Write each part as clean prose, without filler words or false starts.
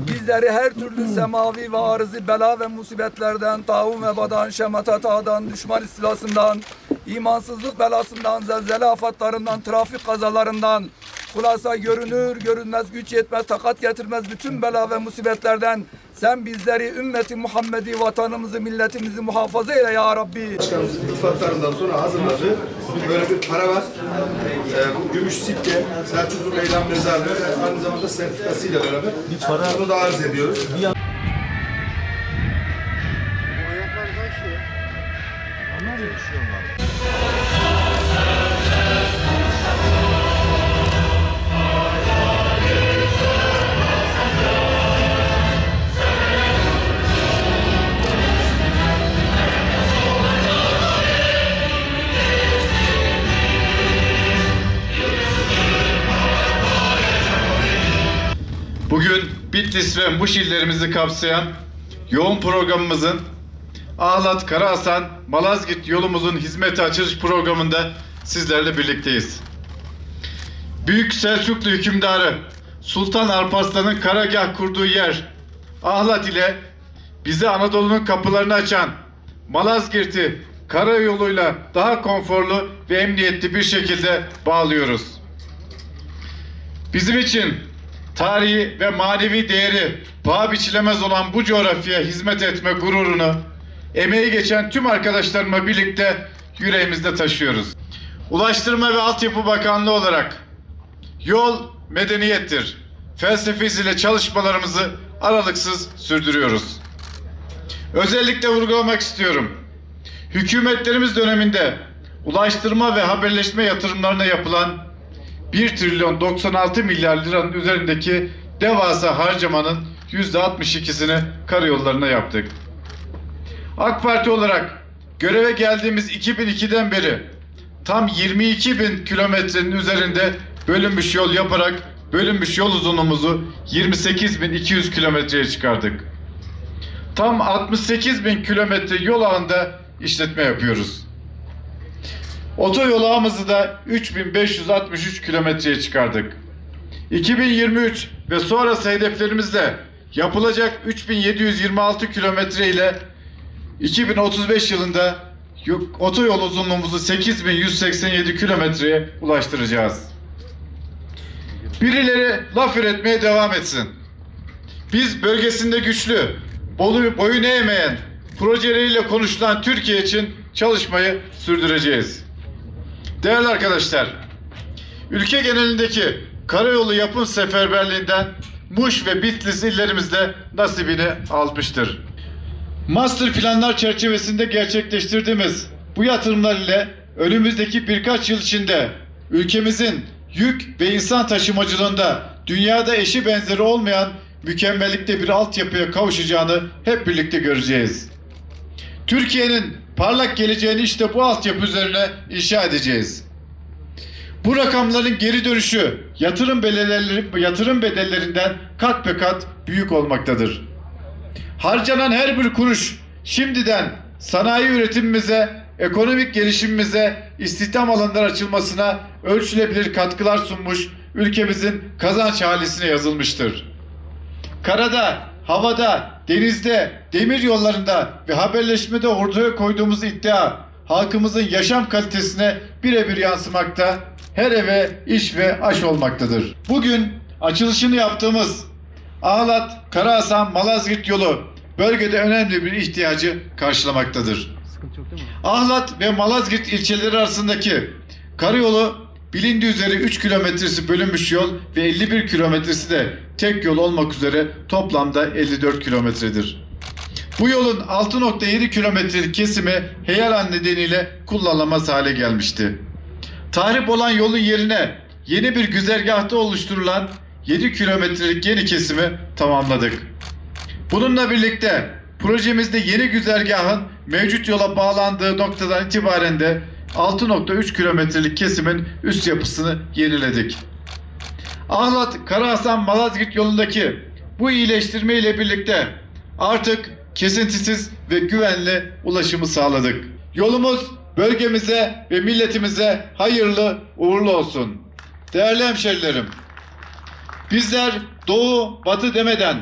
Bizleri her türlü semavi ve arızı bela ve musibetlerden, taun ve badan, şematat ağdan, düşman istilasından, imansızlık belasından, zelzele afatlarından, trafik kazalarından, hulasa görünür, görünmez, güç yetmez, takat getirmez bütün bela ve musibetlerden sen bizleri, ümmeti Muhammed'i, vatanımızı, milletimizi muhafaza eyle ya Rabbi. Başkanımızın iltifatlarından sonra hazırladığı böyle bir para var. Bu gümüş sikke, Selçuklu Meydan Mezarlığı ve aynı zamanda sertifikasıyla beraber bunu da arz ediyoruz. Bugün Bitlis ve Muş illerimizi kapsayan yoğun programımızın Ahlat, Karahasan, Malazgirt yolumuzun hizmete açılış programında sizlerle birlikteyiz. Büyük Selçuklu hükümdarı Sultan Alparslan'ın karargah kurduğu yer Ahlat ile bize Anadolu'nun kapılarını açan Malazgirt'i karayoluyla daha konforlu ve emniyetli bir şekilde bağlıyoruz. Bizim için tarihi ve manevi değeri paha biçilemez olan bu coğrafyaya hizmet etme gururunu emeği geçen tüm arkadaşlarımla birlikte yüreğimizde taşıyoruz. Ulaştırma ve Altyapı Bakanlığı olarak yol medeniyettir felsefesiyle çalışmalarımızı aralıksız sürdürüyoruz. Özellikle vurgulamak istiyorum. Hükümetlerimiz döneminde ulaştırma ve haberleşme yatırımlarına yapılan 1 trilyon 96 milyar liranın üzerindeki devasa harcamanın %62'sini karayollarına yaptık. AK Parti olarak göreve geldiğimiz 2002'den beri tam 22 bin kilometrenin üzerinde bölünmüş yol yaparak bölünmüş yol uzunluğumuzu 28.200 kilometreye çıkardık. Tam 68.000 kilometre yol ağında işletme yapıyoruz. Otoyol ağımızı da 3563 kilometreye çıkardık. 2023 ve sonrası hedeflerimizle yapılacak 3726 kilometre ile 2035 yılında otoyol uzunluğumuzu 8187 kilometreye ulaştıracağız. Birileri laf üretmeye devam etsin. Biz bölgesinde güçlü, boyun eğmeyen, projeleriyle konuşulan Türkiye için çalışmayı sürdüreceğiz. Değerli arkadaşlar, ülke genelindeki karayolu yapım seferberliğinden Muş ve Bitlis illerimizde nasibini almıştır. Master planlar çerçevesinde gerçekleştirdiğimiz bu yatırımlar ile önümüzdeki birkaç yıl içinde ülkemizin yük ve insan taşımacılığında dünyada eşi benzeri olmayan mükemmellikte bir altyapıya kavuşacağını hep birlikte göreceğiz. Türkiye'nin parlak geleceğini işte bu altyapı üzerine inşa edeceğiz. Bu rakamların geri dönüşü yatırım bedellerinden kat be kat büyük olmaktadır. Harcanan her bir kuruş şimdiden sanayi üretimimize, ekonomik gelişimimize, istihdam alanları açılmasına ölçülebilir katkılar sunmuş, ülkemizin kazanç halisine yazılmıştır. Karada, havada, denizde, demir yollarında ve haberleşmede ortaya koyduğumuz iddia halkımızın yaşam kalitesine birebir yansımakta, her eve iş ve aş olmaktadır. Bugün açılışını yaptığımız Ahlat, Karahasan, Malazgirt yolu bölgede önemli bir ihtiyacı karşılamaktadır. Ahlat ve Malazgirt ilçeleri arasındaki karayolu bilindiği üzere 3 kilometresi bölünmüş yol ve 51 kilometresi de tek yol olmak üzere toplamda 54 kilometredir. Bu yolun 6.7 kilometrelik kesimi heyelan nedeniyle kullanılamaz hale gelmişti. Tahrip olan yolun yerine yeni bir güzergahta oluşturulan 7 kilometrelik yeni kesimi tamamladık. Bununla birlikte projemizde yeni güzergahın mevcut yola bağlandığı noktadan itibaren de 6.3 kilometrelik kesimin üst yapısını yeniledik. Ahlat, Karahasan, Malazgirt yolundaki bu iyileştirme ile birlikte artık kesintisiz ve güvenli ulaşımı sağladık. Yolumuz bölgemize ve milletimize hayırlı uğurlu olsun. Değerli hemşerilerim, bizler doğu batı demeden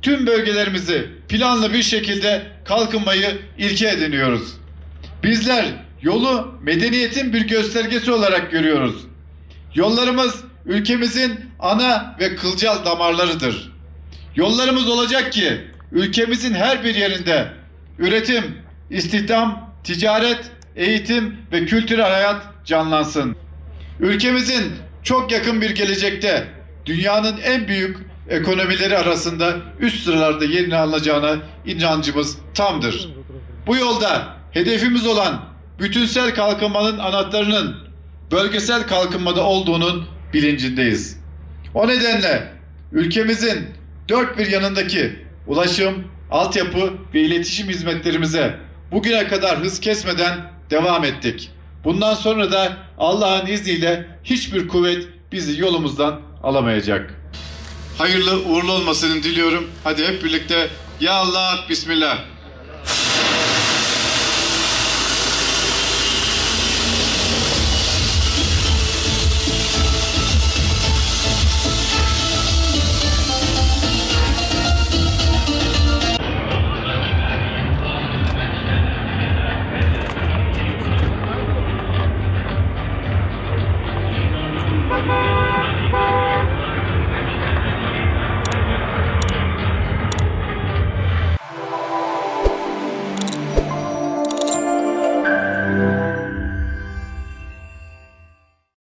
tüm bölgelerimizi planlı bir şekilde kalkınmayı ilke ediniyoruz. Bizler yolu medeniyetin bir göstergesi olarak görüyoruz. Yollarımız ülkemizin ana ve kılcal damarlarıdır. Yollarımız olacak ki ülkemizin her bir yerinde üretim, istihdam, ticaret, eğitim ve kültürel hayat canlansın. Ülkemizin çok yakın bir gelecekte dünyanın en büyük ekonomileri arasında üst sıralarda yerini alacağına inancımız tamdır. Bu yolda hedefimiz olan bütünsel kalkınmanın anahtarının bölgesel kalkınmada olduğunun bilincindeyiz. O nedenle ülkemizin dört bir yanındaki ulaşım, altyapı ve iletişim hizmetlerimize bugüne kadar hız kesmeden devam ettik. Bundan sonra da Allah'ın izniyle hiçbir kuvvet bizi yolumuzdan alamayacak. Hayırlı uğurlu olmasını diliyorum. Hadi hep birlikte Ya Allah, Bismillah.